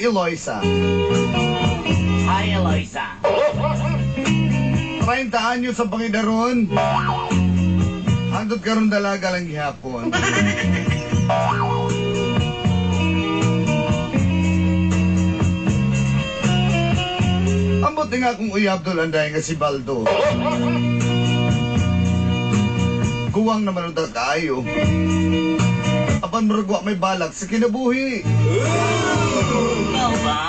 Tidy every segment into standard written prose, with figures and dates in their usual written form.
Eloisa. Hi, Eloisa. 30 anyo sa Pangidaron. Hangtod karon dalaga lang gihapon. Ambot nga akong uyab dolanday nga si Baldo. Guwang naman ang kaayo. Apan maragwa may balak sa kinabuhi. Ikaw ba?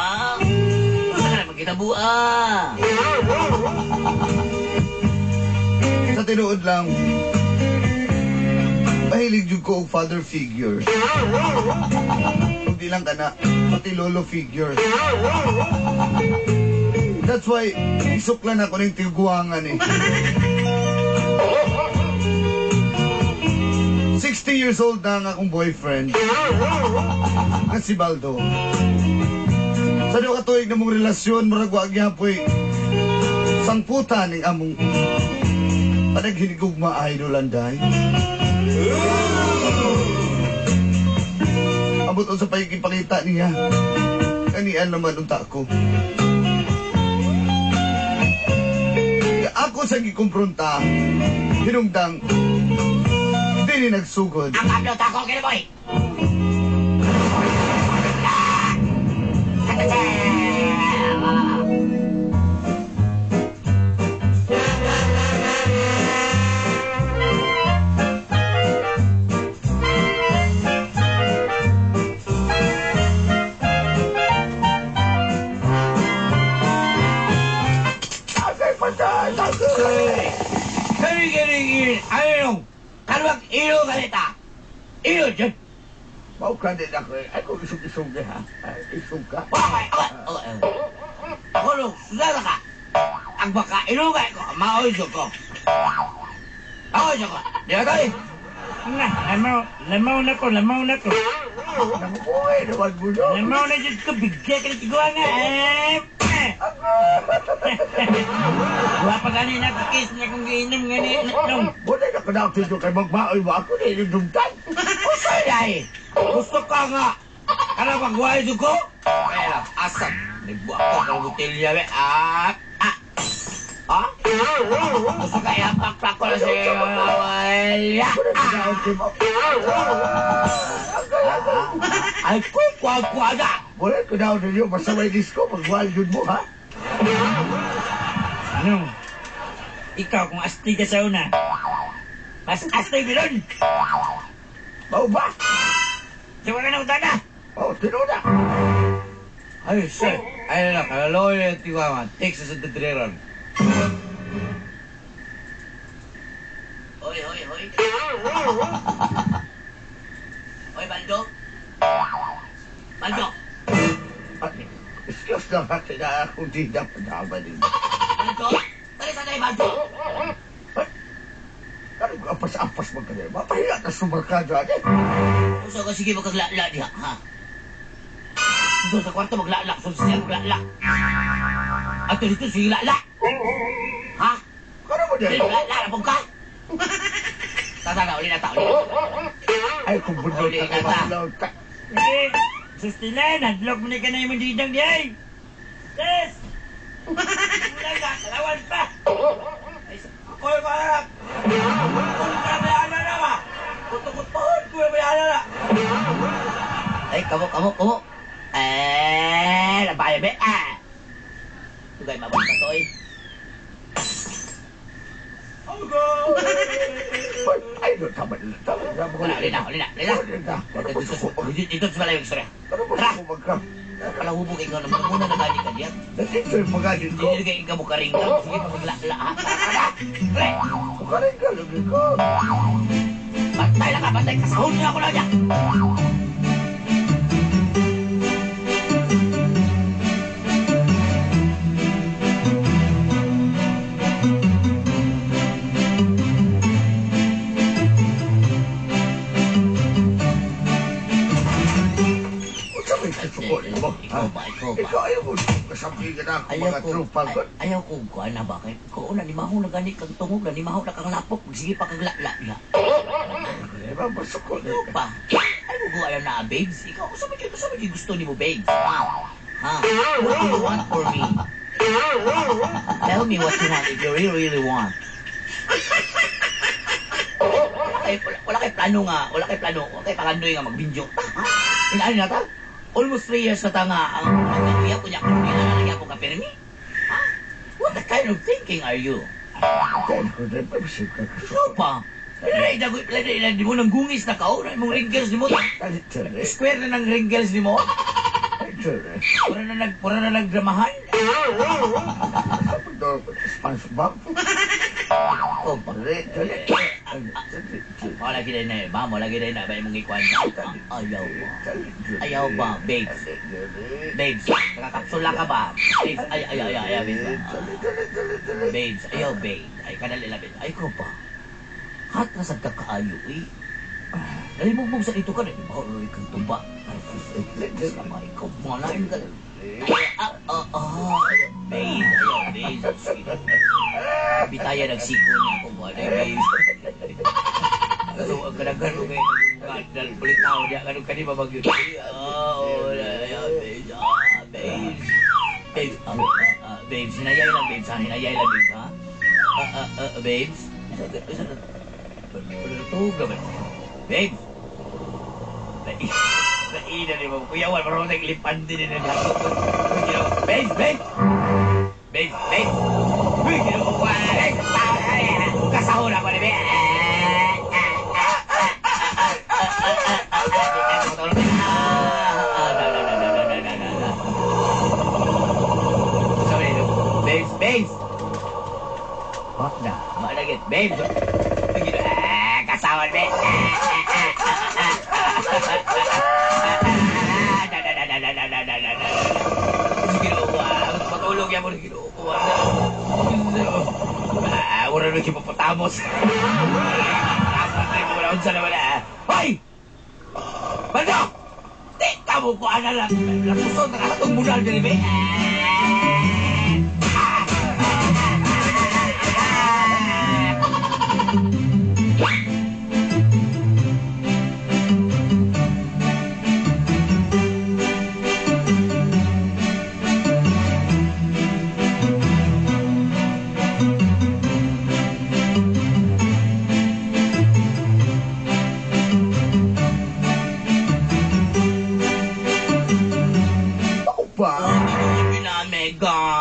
Basta ka na magkitabuha. Sa tinuod lang, mahilig jud ko og father figure. Hindi lang kana, pati lolo figure. That's why, isuklan ako ng tiguangan eh. 60 years old na ang akong boyfriend. Nga si Baldo. Sa diyo katuig na mong relasyon, maragwa agyapoy. Sangputan ng among panaghinigugma idol anday. Abot o sa pagkipakita niya. Kanian naman unta ko. Ako sa gikumpronta, hinungdang, hindi ni nagsugod. Ang ablo tako, kinaboy! Ano? Kalwag ilo kalita. Ilo dyan. Mau ka din ako eh. Ay, kung isog-isog ha. Isog ka. Okay. Ako nung, sudara ka. Ang baka ilugay ko, maoiso ko. Maoiso ko. Di ba tayo? Na, lamaw na ko. Namubuhay naman mo no. Lamaw na dyan ko, bigyan ka na tigwa nga. Wala pa ganun na, kiss na kung giinom nga ni Nong. Muna na ka natin doon kay magbaoy mo ako na inundumtan. Okay, dahil. Gusto ka nga. Ano magwahay ko? Kaya, asap. Nagbuak ko ng butilya, be. Ha? Gusto ka ihapak-pak ko na siya. Wala. Ay, kuwa-kuwa. Muna ka daw ninyo, basta may disco, magbuhay yun mo ha. Nong, ikaw kung astig ka sa una, mas astig mo doon. Mau ba? Sawa ka na utana. Oh, tinuna. Ay, sir. Ay, na, kalaloy yung tiwama. Texas at the Dreron. Hoy. Hoy, Baldo. Excuse lang natin na akong di na padama din. Baldo? Tali sa tayo, Baldo. Ano ka apas-apas mo ka din? Mapahiya ka sumarkado natin. Gusto ka sige magkaglala diha, ha? Gusto sa kwarto maglala, gusto siya maglala. At dito sige lala. Ha? Kano mo din? Lala na pong ka? Tata, uli na ta. Ay, kung bunod Uli ka na ta. maglaw ka. Eh, sustilan, hadlok mo na ka na yung mandidang di ay. Sis! Wala ka, kalawan pa. Ako yung marap. Kung nabayana na ba? Kutukot-tuhod ko yung bayana na. Ay, kamo. Labaya be, Tugay, mabang ka to, eh. Ay, no, tama na. Uli na. Dito sa malayong istorya. Ano mo Tara. ako magka? Pala hubog ikaw naman. Muna na gani ka diyan. Nandito yung magaling ko. Hindi kayo ikaw mo karing ka. Sige, maglala, ha? Tara. Magaling ka, lagi ko. Bantay lang ka, bantay. Kasahod niya ako lang dyan. Ikaw ba? Ikaw ayaw mo kasabihin na ako mga trupa ko. Ayaw ko kuha na ba? Kung na limahaw na ganit kang tungog na limahaw na kang lapok. Sige pa kang lala. Diba, masukol Ano pa? Ano mo alam na, babes? Ikaw, sa mga gusto ni mo, babes? Huh? What do you want for me? Tell me what you want if you really want. Wala kay plano nga. Wala kay palandoy nga magbinjo. Ha? Inaano na ta? Almost 3 years na ta nga ang magkakuya ko niya kung hindi na nalagyan ko kapirmi. Ha? What kind of thinking are you? Dahil ko rin pabisip ka Ano pa? Pinalay mo ng gungis na kao, mong wrinkles ni mo. Kalit sari. Square na ng wrinkles ni mo. Kalit sari. Pura na nagdramahan. Pagdor ko sa SpongeBob. Oh, pa. Kalit sari. Mo lagi din na, ba? Mo lagi din na, ba yung mong ikwan? Ayaw ba? Ayaw ba, babes? Babes, nakakapsula ka ba? Babes, ayaw, babes. Babes, ayaw, babe. Ay, kanalila, babes. Ay, ko ba? Hat na sa kakaayo, eh. Nalimugbog sa ito ka na, mahuloy kang tumba. Babes, naman, ikaw, mga lain ka. Babe, ayaw, babes. Bitaya nagsiko niya kung ano, babes. So, ang kanagan mo kayo, dahil pulitaw niya, ganun ka di ba mag-yun? Babes, hinayay lang, babes, ha? Hinayay lang, babes, ha? Babes? Tulog naman. Babes! Naina ni mo, kuyawan, marunong naglipan din na natin. Babes, babes! Babes, babes! Uy, kinukuha! Kasahura ko ni babes! Babes! What na? Malagit, babes! Kasawan, babes! Matulog yan mo rin kinukuha na. Wala rin kipapatamos. Tapos na yung mga unsa naman na. Hoy! Baldo! Di, kamo ko ana lang. Lakusot na katong munal dyan, babes!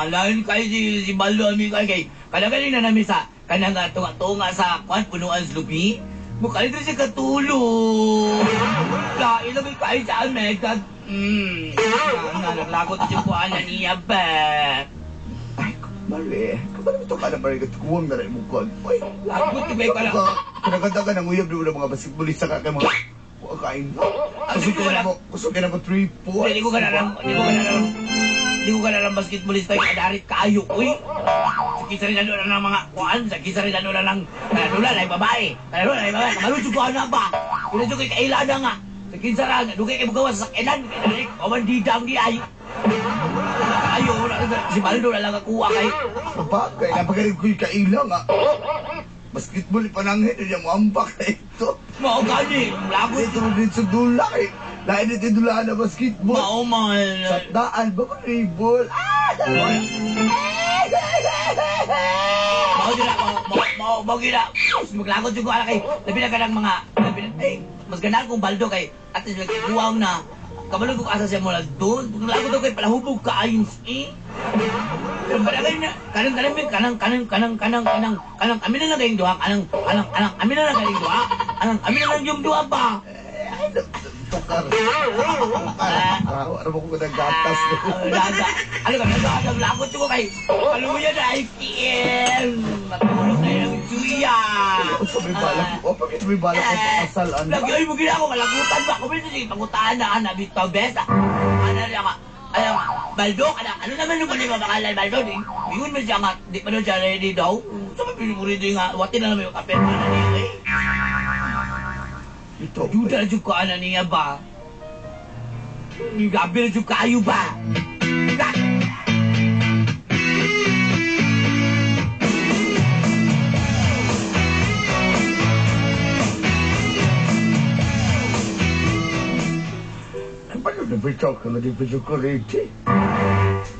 Lain kayo si Baldo ami kay kadagaling na namin sa kanang tunga sa kwan punuan slubi mukha ito siya katulog lain namin kayo sa Mega naglagot siya po ana niya ba Ay, mali. Kapag ito ka na marigat, kuwang na rin mo kon. Uy, lagot ti bay pala Kinaganda ka ng uyab doon ng mga basketballista ka kay mga kain. Kusog ka na mo 3-4. Hindi ko ka na lang basketballista yung adarit kaayo, uy. Sa kisa rin ano lang ng mga kuan, sa kisa rin ano lang ng kanadula lang babae. Kanadula lang babae, kamalutso ko na ba? Pinadyo kay kailada nga. Sa kinsa rin, dugay kay magawa sa sakinan. Kamandidang di ayo. Ayo, si Baldo na lang akuha kayo. Sabagay, napagaling ko yung kaila nga. Basketball pananghin, niya mo ambak na ito. Mao gani, lagot. Ito rin sa dula eh. Lain ito dula na basketball. Mao mahal. Sa daan, ba volleyball? Mau gila. Maglagot yung kuha kay. Labi na ka ng mga, mas ganda kung Baldo kay. At least buwang na. Kabalo ko asa siya mo lang doon. Maglagot daw kay palahubog ka ayos eh. Pero balagay na. Kanang. Amin na lang kayong duha. Amin na lang kayong duha. Amin na lang yung duha ba? Tukar. Ano mo ko nagatas? Ano ka, naglagot ko kay. Paluya na IPM. Matulog na yung Juya. May balak ko. Bakit may balak ko pakasal? Lagi mo gina ako, malagutan ba? Kung minsan sige, pangutaan na ka na, Bito Besa. Ano nga, Baldo, ano naman yung mali mabakalan, Baldo? Yun mo siya nga, di pa doon siya ready daw. Sabi pinipurido nga, watin na naman yung kapit na niya eh. Ito. Juda na yung kaana niya ba? Gabi na yung kayo ba? Paano na ba bitaw ka na di pa siya kurente.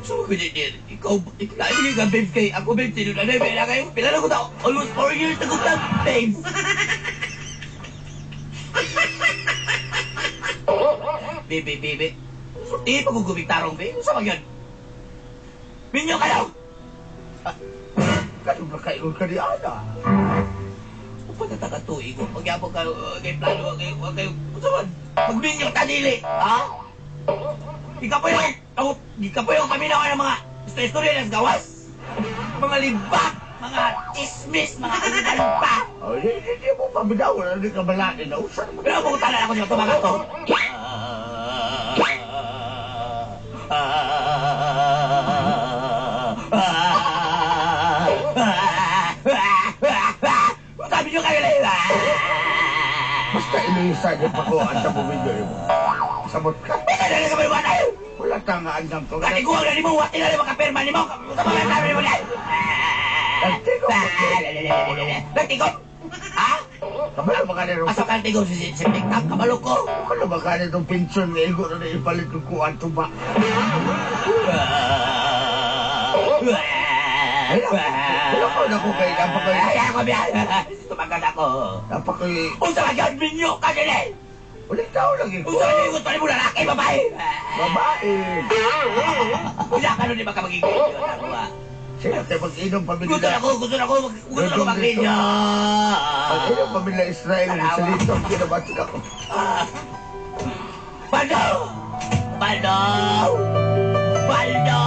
So, kuya, ikaw, lagi ka, babes, kay ako, babes, sinunod na, pila kayo, pila na ko tao, almost 4 years na ko lang, babes. Bibi, di pa gugubig tarong, babe, sa mga yun. Minyo kayo! Kanong na kayo ka ni Ana. Pagkataka tuig ko, magyabog kayo, kay plano, wag kayo, kusaman, magminyo kanili, ha? Di ka po yung kami na ng mga istorya ng gawas, mga libak, mga chismis, mga ulan pa. Oh, hindi mo pa binaw, hindi ka malaki na usan mo. Pero pumunta na ako sa tumaga to. Sabi nyo kayo lang. Basta ilisa niya pa ko ang sa bumidyo mo. Sabot ka. Kaya na kami ba tayo? Wala tangaan ng to. Kasi kung na ni mo, wati na rin makapirma ni mo. Sa mga sabi ni mo na. Nagtikot? Ha? Kabalo ba ka na rin? Asa ka nagtikot si TikTok? Kabalo ko. Kabalo ba ka na itong pinsyon na igo na ipalit ng kuwan tuba? Wala ko na ko kayo. Napakay. Ay, ako biyan. Tumagal ako. Napakay. Unsa ka dyan, minyo ka din eh. Ulit tao lang ikaw. Unsa ka dyan, gusto mo lalaki, babae. Babae. Wala ka nun, di ba ka magiging minyo? Sino tayo mag-inom pamilya? Gusto na ko mag-minyo. Mag-inom pamilya Israel. Sa lito, kinabatin ako. Baldo! Baldo! Baldo!